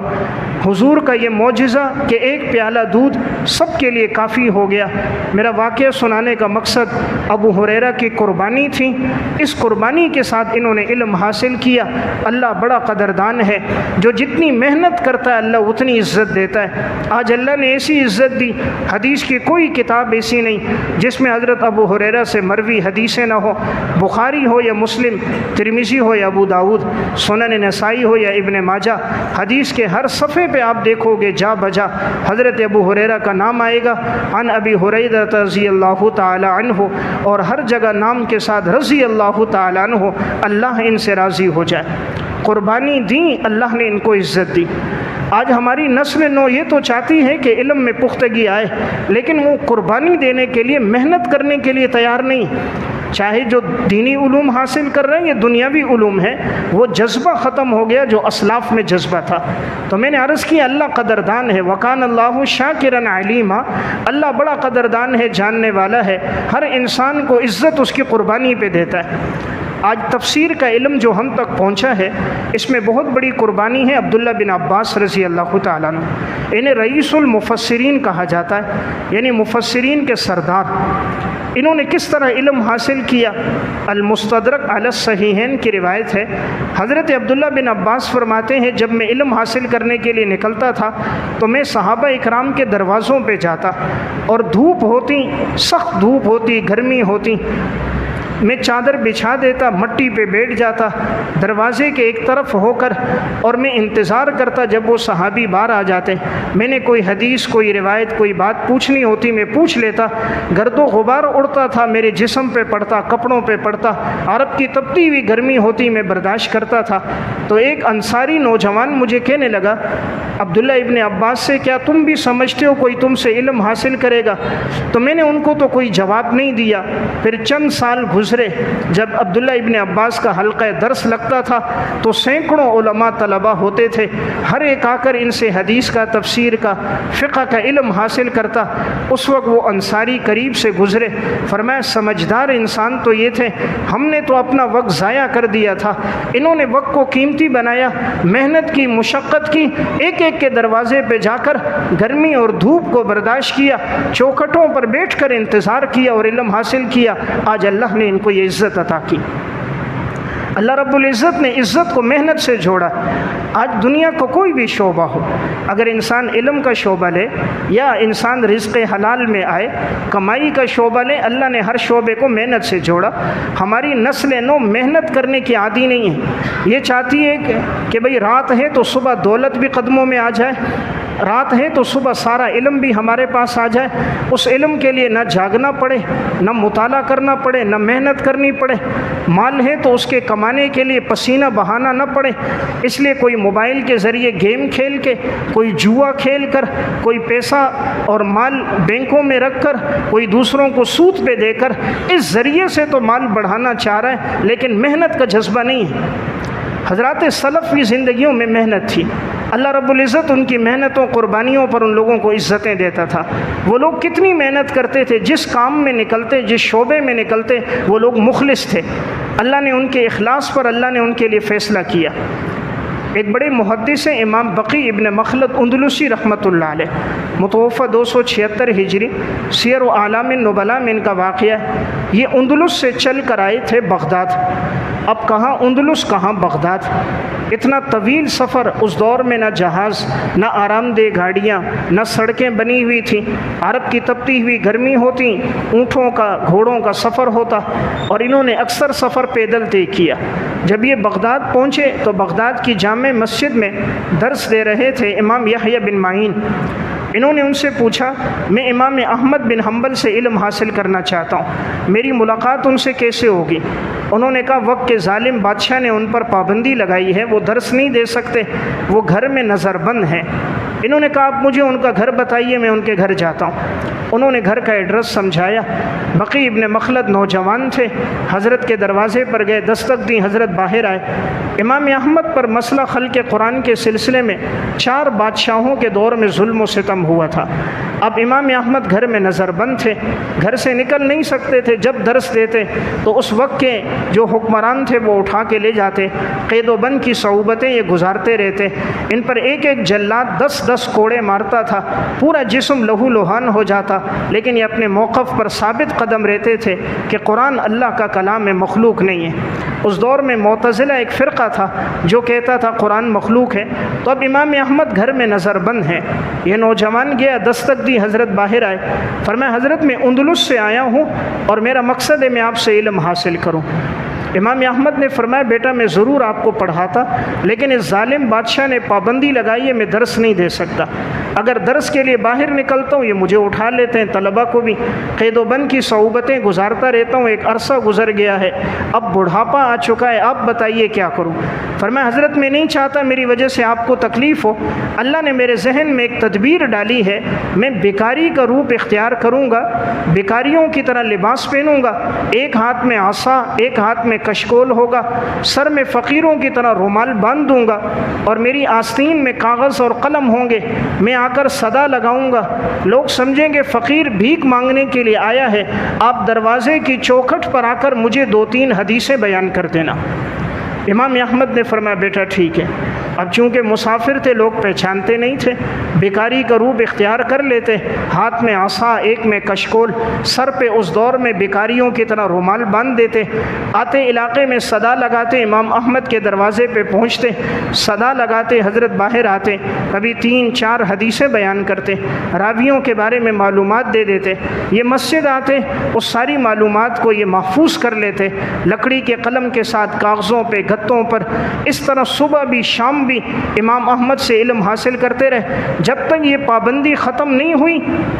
حضور کا یہ معجزہ کہ ایک پیالہ دودھ سب کے لیے کافی ہو گیا۔ میرا واقعہ سنانے کا مقصد ابو ہریرہ کی قربانی تھی، اس قربانی کے ساتھ انہوں نے علم حاصل کیا۔ اللہ بڑا قدردان ہے، جو جتنی محنت کرتا ہے اللہ اتنی عزت دیتا ہے۔ آج اللہ نے ایسی عزت دی، حدیث کی کوئی کتاب ایسی نہیں جس میں حضرت ابو ہریرہ سے مروی حدیثیں نہ ہو، بخاری ہو یا مسلم، ترمذی ہو یا ابو داؤد، سنن نسائی ہو یا ابن ماجہ، حدیث کے ہر صفحے پہ آپ دیکھو گے جا بجا حضرت ابو ہریرہ کا نام آئے گا، عن ابی ہریرہ رضی اللہ تعالی عنہ، اور ہر جگہ نام کے ساتھ رضی اللہ تعالی عنہ، اللہ ان سے راضی ہو جائے۔ قربانی دی، اللہ نے ان کو عزت دی۔ آج ہماری نسل نو یہ تو چاہتی ہے کہ علم میں پختگی آئے، لیکن وہ قربانی دینے کے لیے، محنت کرنے کے لیے تیار نہیں۔ چاہے جو دینی علوم حاصل کر رہے ہیں، یہ دنیاوی علوم ہے، وہ جذبہ ختم ہو گیا جو اسلاف میں جذبہ تھا۔ تو میں نے عرض کیا اللہ قدردان ہے، وکان اللہ شاکرا علیما، اللہ بڑا قدردان ہے، جاننے والا ہے، ہر انسان کو عزت اس کی قربانی پہ دیتا ہے۔ آج تفسیر کا علم جو ہم تک پہنچا ہے اس میں بہت بڑی قربانی ہے عبداللہ بن عباس رضی اللہ تعالیٰ عنہ. انہیں رئیس المفسرین کہا جاتا ہے، یعنی مفسرین کے سردار. انہوں نے کس طرح علم حاصل کیا؟ المستدرک علی الصحیحین کی روایت ہے، حضرت عبداللہ بن عباس فرماتے ہیں جب میں علم حاصل کرنے کے لیے نکلتا تھا تو میں صحابہ اکرام کے دروازوں پہ جاتا اور دھوپ ہوتی، سخت دھوپ ہوتی، گرمی ہوتی، میں چادر بچھا دیتا، مٹی پہ بیٹھ جاتا دروازے کے ایک طرف ہو کر، اور میں انتظار کرتا جب وہ صحابی باہر آ جاتے. میں نے کوئی حدیث، کوئی روایت، کوئی بات پوچھنی ہوتی میں پوچھ لیتا. گرد و غبار اڑتا تھا، میرے جسم پہ پڑتا، کپڑوں پہ پڑتا، عرب کی تپتی ہوئی گرمی ہوتی، میں برداشت کرتا تھا. تو ایک انصاری نوجوان مجھے کہنے لگا عبداللہ ابن عباس سے کیا تم بھی سمجھتے ہو کوئی تم سے علم حاصل کرے گا؟ تو میں نے ان کو تو کوئی جواب نہیں دیا. پھر چند سال گزرے، جب عبداللہ ابن عباس کا حلقہ درس لگتا تھا تو سینکڑوں علماء طلبہ ہوتے تھے، ہر ایک آ کر ان سے حدیث کا، تفسیر کا، فقہ کا علم حاصل کرتا. اس وقت وہ انصاری قریب سے گزرے، فرمایا سمجھدار انسان تو یہ تھے، ہم نے تو اپنا وقت ضائع کر دیا تھا، انہوں نے وقت کو قیمتی بنایا، محنت کی، مشقت کی، ایک ایک کے دروازے پہ جا کر گرمی اور دھوپ کو برداشت کیا، چوکھٹوں پر بیٹھ کر انتظار کیا اور علم حاصل کیا. آج اللہ نے ان کو یہ عزت عطا کی. اللہ رب العزت نے عزت کو محنت سے جوڑا. آج دنیا کو کوئی بھی شعبہ ہو، اگر انسان علم کا شعبہ لے یا انسان رزق حلال میں آئے، کمائی کا شعبہ لے، اللہ نے ہر شعبے کو محنت سے جوڑا. ہماری نسل نو محنت کرنے کی عادی نہیں ہے، یہ چاہتی ہے کہ بھئی رات ہے تو صبح دولت بھی قدموں میں آ جائے، رات ہے تو صبح سارا علم بھی ہمارے پاس آ جائے. اس علم کے لیے نہ جاگنا پڑے، نہ مطالعہ کرنا پڑے، نہ محنت کرنی پڑے. مال ہے تو اس کے کمانے کے لیے پسینہ بہانا نہ پڑے. اس لیے کوئی موبائل کے ذریعے گیم کھیل کے، کوئی جوا کھیل کر، کوئی پیسہ اور مال بینکوں میں رکھ کر، کوئی دوسروں کو سود پہ دے کر، اس ذریعے سے تو مال بڑھانا چاہ رہا ہے، لیکن محنت کا جذبہ نہیں ہے. حضرات سلف کی زندگیوں میں محنت تھی. اللہ رب العزت ان کی محنتوں، قربانیوں پر ان لوگوں کو عزتیں دیتا تھا. وہ لوگ کتنی محنت کرتے تھے، جس کام میں نکلتے، جس شعبے میں نکلتے، وہ لوگ مخلص تھے. اللہ نے ان کے اخلاص پر اللہ نے ان کے لیے فیصلہ کیا. ایک بڑے محدث ہیں امام بقی ابن مخلد اندلسی رحمۃ اللہ علیہ، متوفہ 276 ہجری، سیر و اعلام النبلاء میں ان کا واقعہ ہے. یہ اندلس سے چل کر آئے تھے بغداد. اب کہاں اندلس، کہاں بغداد، اتنا طویل سفر. اس دور میں نہ جہاز، نہ آرام دہ گاڑیاں، نہ سڑکیں بنی ہوئی تھیں. عرب کی تپتی ہوئی گرمی ہوتی، اونٹوں کا، گھوڑوں کا سفر ہوتا، اور انہوں نے اکثر سفر پیدل طے کیا. جب یہ بغداد پہنچے تو بغداد کی جامع مسجد میں درس دے رہے تھے امام یحییٰ بن معین. انہوں نے ان سے پوچھا میں امام احمد بن حنبل سے علم حاصل کرنا چاہتا ہوں، میری ملاقات ان سے کیسے ہوگی؟ انہوں نے کہا وقت کے ظالم بادشاہ نے ان پر پابندی لگائی ہے، وہ درس نہیں دے سکتے، وہ گھر میں نظر بند ہیں. انہوں نے کہا آپ مجھے ان کا گھر بتائیے، میں ان کے گھر جاتا ہوں. انہوں نے گھر کا ایڈریس سمجھایا. بقی ابن مخلد نوجوان تھے، حضرت کے دروازے پر گئے، دستک دی، حضرت باہر آئے. امام احمد پر مسئلہ خلق قرآن کے سلسلے میں 4 بادشاہوں کے دور میں ظلم و ستم ہوا تھا. اب امام احمد گھر میں نظر بند تھے، گھر سے نکل نہیں سکتے تھے. جب درس دیتے تو اس وقت کے جو حکمران تھے وہ اٹھا کے لے جاتے. قید و بند کی صعوبتیں یہ گزارتے رہتے. ان پر ایک ایک جلاد 10 کوڑے مارتا تھا، پورا جسم لہو لہان ہو جاتا، لیکن یہ اپنے موقف پر ثابت قدم رہتے تھے کہ قرآن اللہ کا کلام ہے، مخلوق نہیں ہے. اس دور میں معتزلہ ایک فرقہ تھا جو کہتا تھا قرآن مخلوق ہے. تو اب امام احمد گھر میں نظر بند ہیں. یہ نوجوان گیا، دستک دی، حضرت باہر آئے. فرمایا حضرت میں اندلس سے آیا ہوں اور میرا مقصد ہے میں آپ سے علم حاصل کروں. امام احمد نے فرمایا بیٹا میں ضرور آپ کو پڑھاتا، لیکن اس ظالم بادشاہ نے پابندی لگائی ہے، میں درس نہیں دے سکتا. اگر درس کے لیے باہر نکلتا ہوں یہ مجھے اٹھا لیتے ہیں، طلبہ کو بھی. قید و بند کی صعوبتیں گزارتا رہتا ہوں، ایک عرصہ گزر گیا ہے، اب بڑھاپا آ چکا ہے، آپ بتائیے کیا کروں. فرمایا حضرت میں نہیں چاہتا میری وجہ سے آپ کو تکلیف ہو. اللہ نے میرے ذہن میں ایک تدبیر ڈالی ہے، میں بیکاری کا روپ اختیار کروں گا، بیکاریوں کی طرح لباس پہنوں گا، ایک ہاتھ میں عصا، ایک ہاتھ میں کشکول ہوگا، سر میں فقیروں کی طرح رومال باندھ دوں گا، اور میری آستین میں کاغذ اور قلم ہوں گے. میں آ کر صدا لگاؤں گا، لوگ سمجھیں گے فقیر بھیک مانگنے کے لیے آیا ہے، آپ دروازے کی چوکھٹ پر آ کر مجھے 2-3 حدیثیں بیان کر دینا۔ امام احمد نے فرمایا بیٹا ٹھیک ہے۔ اب چونکہ مسافر تھے، لوگ پہچانتے نہیں تھے، بیکاری کا روپ اختیار کر لیتے، ہاتھ میں عصا، ایک میں کشکول، سر پہ اس دور میں بیکاریوں کی طرح رومال باندھ دیتے، آتے علاقے میں صدا لگاتے، امام احمد کے دروازے پہ پہنچتے، صدا لگاتے، حضرت باہر آتے، کبھی 3-4 حدیثیں بیان کرتے، راویوں کے بارے میں معلومات دے دیتے، یہ مسجد آتے، اس ساری معلومات کو یہ محفوظ کر لیتے، لکڑی کے قلم کے ساتھ کاغذوں پہ، گتوں پر، اس طرح صبح بھی شام بھی امام احمد سے علم حاصل کرتے رہے، جب تک یہ پابندی ختم نہیں ہوئی،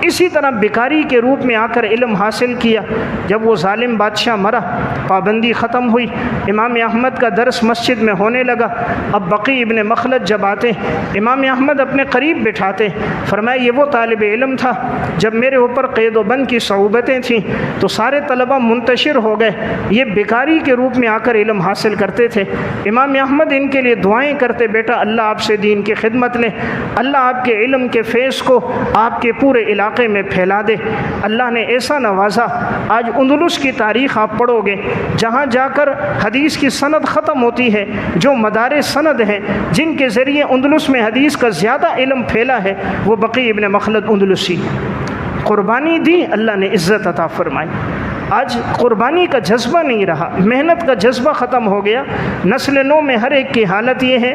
اسی طرح بیکاری کے روپ میں آ کر علم حاصل کیا۔ جب وہ ظالم بادشاہ مرا، پابندی ختم ہوئی، امام احمد کا درس مسجد میں ہونے لگا۔ اب بقی ابن مخلد جب آتے، امام احمد اپنے قریب بٹھاتے، فرمایا یہ وہ طالب علم تھا جب میرے اوپر قید و بند کی صعوبتیں تھیں تو سارے طلبہ منتشر ہو گئے، یہ بیکاری کے روپ میں آ کر علم حاصل کرتے تھے۔ امام احمد ان کے لیے دعائیں کرتے، بیٹا اللہ آپ سے دین کی خدمت لے، اللہ آپ کے علم کے فیض کو آپ کے پورے علاقے میں پھیلا دے۔ اللہ نے ایسا نوازا، آج اندلس کی تاریخ آپ پڑھو گے، جہاں جا کر حدیث کی سند ختم ہوتی ہے، جو مدار سند ہیں جن کے ذریعے اندلس میں حدیث کا زیادہ علم پھیلا ہے، وہ بقی ابن مخلد اندلسی۔ قربانی دی، اللہ نے عزت عطا فرمائی۔ آج قربانی کا جذبہ نہیں رہا، محنت کا جذبہ ختم ہو گیا۔ نسل نو میں ہر ایک کی حالت یہ ہے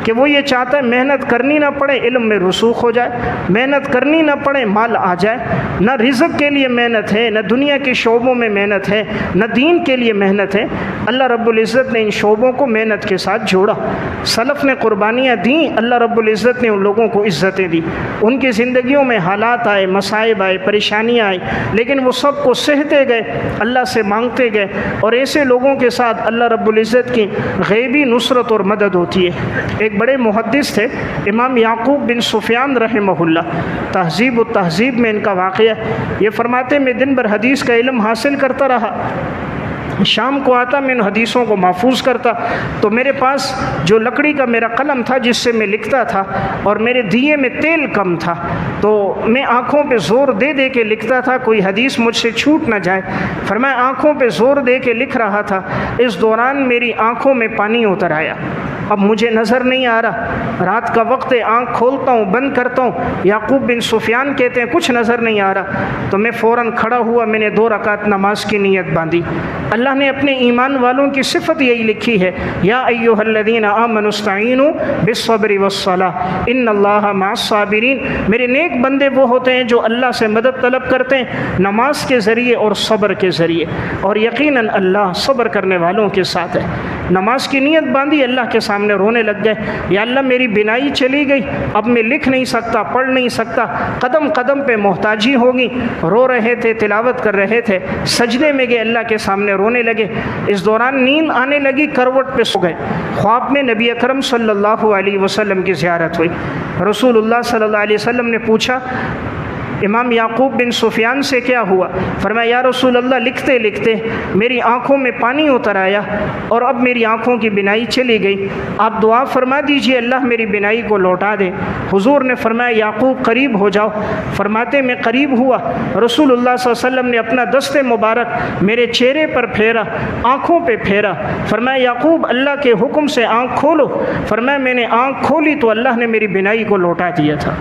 کہ وہ یہ چاہتا ہے محنت کرنی نہ پڑے، علم میں رسوخ ہو جائے، محنت کرنی نہ پڑے، مال آ جائے۔ نہ رزق کے لیے محنت ہے، نہ دنیا کے شعبوں میں محنت ہے، نہ دین کے لیے محنت ہے۔ اللہ رب العزت نے ان شعبوں کو محنت کے ساتھ جوڑا، سلف نے قربانیاں دیں، اللہ رب العزت نے ان لوگوں کو عزتیں دی۔ ان کی زندگیوں میں حالات آئے، مصائب آئے، پریشانیاں آئی، لیکن وہ سب کو سہتے گئے، اللہ سے مانگتے گئے، اور ایسے لوگوں کے ساتھ اللہ رب العزت کی غیبی نصرت اور مدد ہوتی ہے۔ ایک بڑے محدث تھے امام یعقوب بن سفیان رحمہ اللہ، تہذیب و تہذیب میں ان کا واقعہ، یہ فرماتے میں دن بھر حدیث کا علم حاصل کرتا رہا، شام کو آتا، میں ان حدیثوں کو محفوظ کرتا، تو میرے پاس جو لکڑی کا میرا قلم تھا جس سے میں لکھتا تھا، اور میرے دیے میں تیل کم تھا، تو میں آنکھوں پہ زور دے دے کے لکھتا تھا کوئی حدیث مجھ سے چھوٹ نہ جائے۔ فرمایا آنکھوں پہ زور دے کے لکھ رہا تھا، اس دوران میری آنکھوں میں پانی اتر آیا، اب مجھے نظر نہیں آ رہا، رات کا وقت ہے، آنکھ کھولتا ہوں بند کرتا ہوں، یعقوب بن سفیان کہتے ہیں کچھ نظر نہیں آ رہا، تو میں فوراً کھڑا ہوا، میں نے 2 رکعت نماز کی نیت باندھی۔ اللہ نے اپنے ایمان والوں کی صفت یہی لکھی ہے، یا ایھا الذین آمنوا استعینوا بالصبر والصلاۃ ان اللہ مع الصابرین۔ میرے نیک بندے وہ ہوتے ہیں جو اللہ سے مدد طلب کرتے ہیں نماز کے ذریعے اور صبر کے ذریعے، اور یقیناً اللہ صبر کرنے والوں کے ساتھ ہے۔ نماز کی نیت باندھی، اللہ کے سامنے رونے لگ گئے، یا اللہ میری بینائی چلی گئی، اب میں لکھ نہیں سکتا، پڑھ نہیں سکتا، قدم قدم پہ محتاجی ہوگی۔ رو رہے تھے، تلاوت کر رہے تھے، سجدے میں گئے، اللہ کے سامنے رونے لگے۔ اس دوران نیند آنے لگی، کروٹ پہ سو گئے، خواب میں نبی اکرم صلی اللہ علیہ وسلم کی زیارت ہوئی۔ رسول اللہ صلی اللہ علیہ وسلم نے پوچھا امام یعقوب بن سفیان سے کیا ہوا؟ فرمایا یا رسول اللہ لکھتے لکھتے میری آنکھوں میں پانی اتر آیا اور اب میری آنکھوں کی بینائی چلی گئی، آپ دعا فرما دیجئے اللہ میری بینائی کو لوٹا دے۔ حضور نے فرمایا یعقوب قریب ہو جاؤ، فرماتے میں قریب ہوا، رسول اللہ صلی اللہ علیہ وسلم نے اپنا دست مبارک میرے چہرے پر پھیرا، آنکھوں پہ پھیرا، فرمایا یعقوب اللہ کے حکم سے آنکھ کھولو، فرمایا میں نے آنکھ کھولی تو اللہ نے میری بینائی کو لوٹا دیا تھا۔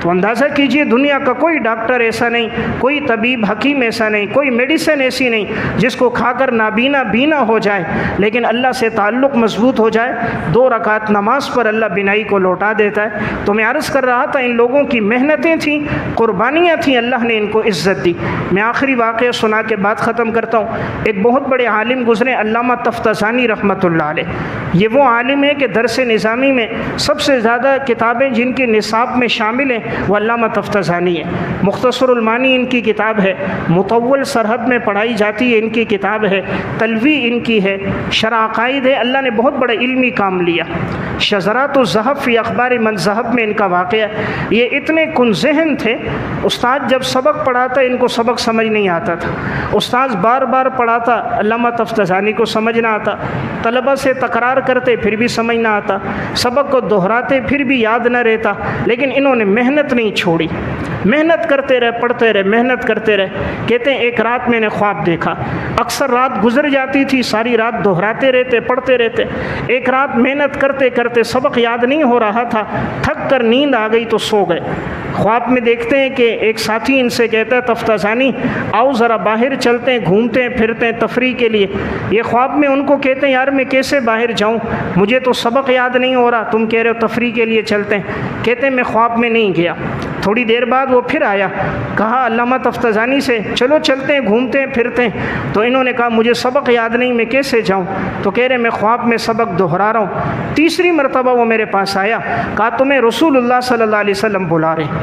تو اندازہ کیجئے دنیا کا کوئی ڈاکٹر ایسا نہیں، کوئی طبیب حکیم ایسا نہیں، کوئی میڈیسن ایسی نہیں جس کو کھا کر نابینا بینا ہو جائے، لیکن اللہ سے تعلق مضبوط ہو جائے، 2 رکعت نماز پر اللہ بینائی کو لوٹا دیتا ہے۔ تو میں عرض کر رہا تھا ان لوگوں کی محنتیں تھیں، قربانیاں تھیں، اللہ نے ان کو عزت دی۔ میں آخری واقعہ سنا کے بات ختم کرتا ہوں۔ ایک بہت بڑے عالم گزرے علامہ تفتزانی رحمۃ اللہ علیہ، یہ وہ عالم ہے کہ درس نظامی میں سب سے زیادہ کتابیں جن کے نصاب میں شامل ہیں وہ علامہ تفتزانی ہے۔ مختصر المعانی ان کی کتاب ہے، مطول سرحد میں پڑھائی جاتی ہے ان کی کتاب ہے، تلوی ان کی ہے، شرح عقائد ہے۔ اللہ نے بہت بڑا علمی کام لیا۔ شذرات الذہب فی اخبار من ذہب میں ان کا واقعہ، یہ اتنے کن ذہن تھے، استاد جب سبق پڑھاتا ان کو سبق سمجھ نہیں آتا تھا، استاد بار بار پڑھاتا علامہ تفتزانی کو سمجھ نہ آتا، طلبہ سے تکرار کرتے پھر بھی سمجھ نہ آتا، سبق کو دہراتے پھر بھی یاد نہ رہتا، لیکن انہوں نے محنت نہیں چھوڑی، محنت کرتے رہے، پڑھتے رہے، محنت کرتے رہے۔ کہتے ہیں ایک رات میں نے خواب دیکھا، اکثر رات گزر جاتی تھی، ساری رات دہراتے رہتے، پڑھتے رہتے، ایک رات محنت کرتے کرتے سبق یاد نہیں ہو رہا تھا، تھک کر نیند آ گئی تو سو گئے۔ خواب میں دیکھتے ہیں کہ ایک ساتھی ان سے کہتا ہے تفتزانی آؤ ذرا باہر چلتے ہیں، گھومتے ہیں پھرتے ہیں تفریح کے لیے۔ یہ خواب میں ان کو کہتے ہیں یار میں کیسے باہر جاؤں، مجھے تو سبق یاد نہیں ہو رہا، تم کہہ رہے ہو تفریح کے لیے چلتے ہیں۔ کہتے ہیں میں خواب میں نہیں گیا۔ تھوڑی دیر بعد وہ پھر آیا، کہا علامہ تفتزانی سے چلو چلتے ہیں، گھومتے ہیں پھرتے ہیں۔ تو انہوں نے کہا مجھے سبق یاد نہیں، میں کیسے جاؤں؟ تو کہہ رہے میں خواب میں سبق دہرا رہا ہوں۔ تیسری مرتبہ وہ میرے پاس آیا، کہا تمہیں رسول اللہ صلی اللہ علیہ وسلم بلا رہے ہیں۔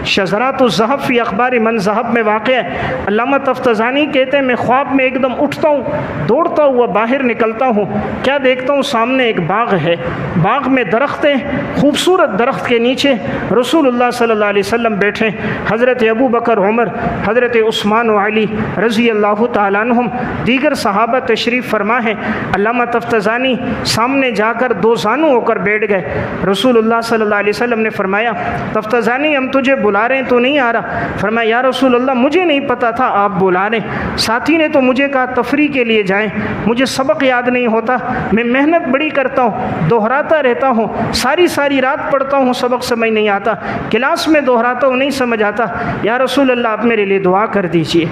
شذرات الذہب فی اخبار من ذہب میں واقع ہے۔ علامہ تفتزانی کہتے ہیں میں خواب میں ایک دم اٹھتا ہوں، دوڑتا ہوا باہر نکلتا ہوں، کیا دیکھتا ہوں سامنے ایک باغ ہے، باغ میں درخت ہیں، خوبصورت درخت کے نیچے رسول اللہ صلی اللہ علیہ وسلم بیٹھے، حضرت ابو بکر، عمر، حضرت عثمان و علی رضی اللہ تعالیٰ عنہم، دیگر صحابہ تشریف فرما ہے۔ علامہ تفتزانی سامنے جا کر دو زانو ہو کر بیٹھ گئے۔ رسول اللہ صلی اللہ علیہ وسلم نے فرمایا تفتزانی ہم تجھے بلا رہے ہیں تو نہیں آ رہا؟ فرمایا یا رسول اللہ مجھے نہیں پتا تھا آپ بلا رہے ہیں، ساتھی نے تو مجھے کہا تفریح کے لیے جائیں، مجھے سبق یاد نہیں ہوتا، میں محنت بڑی کرتا ہوں، دہراتا رہتا ہوں، ساری رات پڑھتا ہوں، سبق سمجھ نہیں آتا، کلاس میں دہراتا ہوں نہیں سمجھ آتا، یا رسول اللہ آپ میرے لیے دعا کر دیجئے۔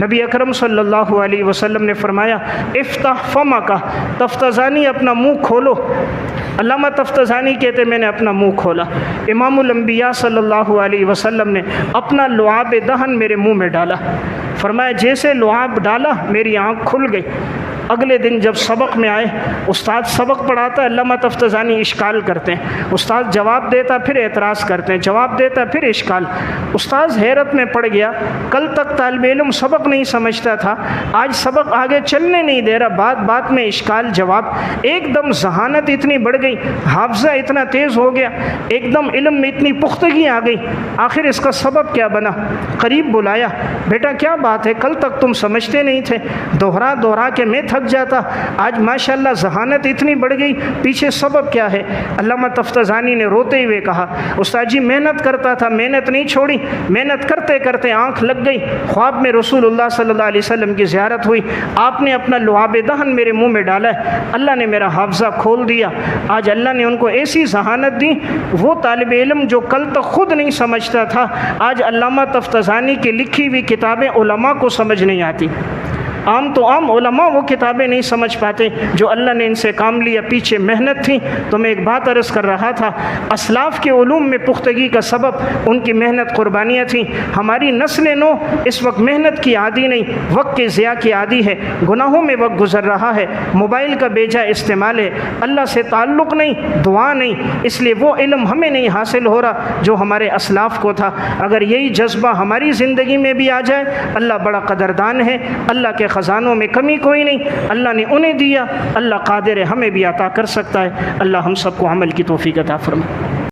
نبی اکرم صلی اللہ علیہ وسلم نے فرمایا افتح فمک، تفتزانی اپنا منہ کھولو۔ علامہ تفتزانی کہتے میں نے اپنا منہ کھولا، امام الانبیاء صلی اللہ علیہ وسلم نے اپنا لعاب دہن میرے منہ میں ڈالا، فرمایا جیسے لعاب ڈالا میری آنکھ کھل گئی۔ اگلے دن جب سبق میں آئے، استاد سبق پڑھاتا ہے، علامہ تفتزانی اشکال کرتے ہیں، استاد جواب دیتا پھر اعتراض کرتے ہیں، جواب دیتا پھر اشکال۔ استاد حیرت میں پڑ گیا، کل تک طالب علم سبق نہیں سمجھتا تھا، آج سبق آگے چلنے نہیں دے رہا، بات میں اشکال جواب، ایک دم ذہانت اتنی بڑھ گئی، حافظہ اتنا تیز ہو گیا، ایک دم علم میں اتنی پختگی آ گئی، آخر اس کا سبب کیا بنا؟ قریب بلایا، بیٹا کیا بات ہے، کل تک تم سمجھتے نہیں تھے، دوہرا کے میں تھک جاتا، آج ماشاءاللہ ذہانت اتنی بڑھ گئی، پیچھے سبب کیا ہے؟ علامہ تفتزانی نے روتے ہوئے کہا استاد جی محنت کرتا تھا، محنت نہیں چھوڑی، محنت کرتے کرتے آنکھ لگ گئی، خواب میں رسول اللہ صلی اللہ علیہ وسلم کی زیارت ہوئی، آپ نے اپنا لعاب دہن میرے منہ میں ڈالا ہے، اللہ نے میرا حافظہ کھول دیا، آج اللہ نے ان کو ایسی ذہانت دی، وہ طالب علم جو کل تک خود نہیں سمجھتا تھا، آج علامہ تفتزانی کی لکھی ہوئی کتابیں علماء کو سمجھ نہیں آتی، عام تو عام علماء وہ کتابیں نہیں سمجھ پاتے جو اللہ نے ان سے کام لیا، پیچھے محنت تھی۔ تو میں ایک بات عرض کر رہا تھا، اسلاف کے علوم میں پختگی کا سبب ان کی محنت، قربانیاں تھیں۔ ہماری نسل نو اس وقت محنت کی عادی نہیں، وقت کے ضیاع کی عادی ہے، گناہوں میں وقت گزر رہا ہے، موبائل کا بے جا استعمال ہے، اللہ سے تعلق نہیں، دعا نہیں، اس لیے وہ علم ہمیں نہیں حاصل ہو رہا جو ہمارے اسلاف کو تھا۔ اگر یہی جذبہ ہماری زندگی میں بھی آ جائے، اللہ بڑا قدردان ہے، اللہ کے خزانوں میں کمی کوئی نہیں، اللہ نے انہیں دیا، اللہ قادر ہے ہمیں بھی عطا کر سکتا ہے۔ اللہ ہم سب کو عمل کی توفیق عطا فرمائے۔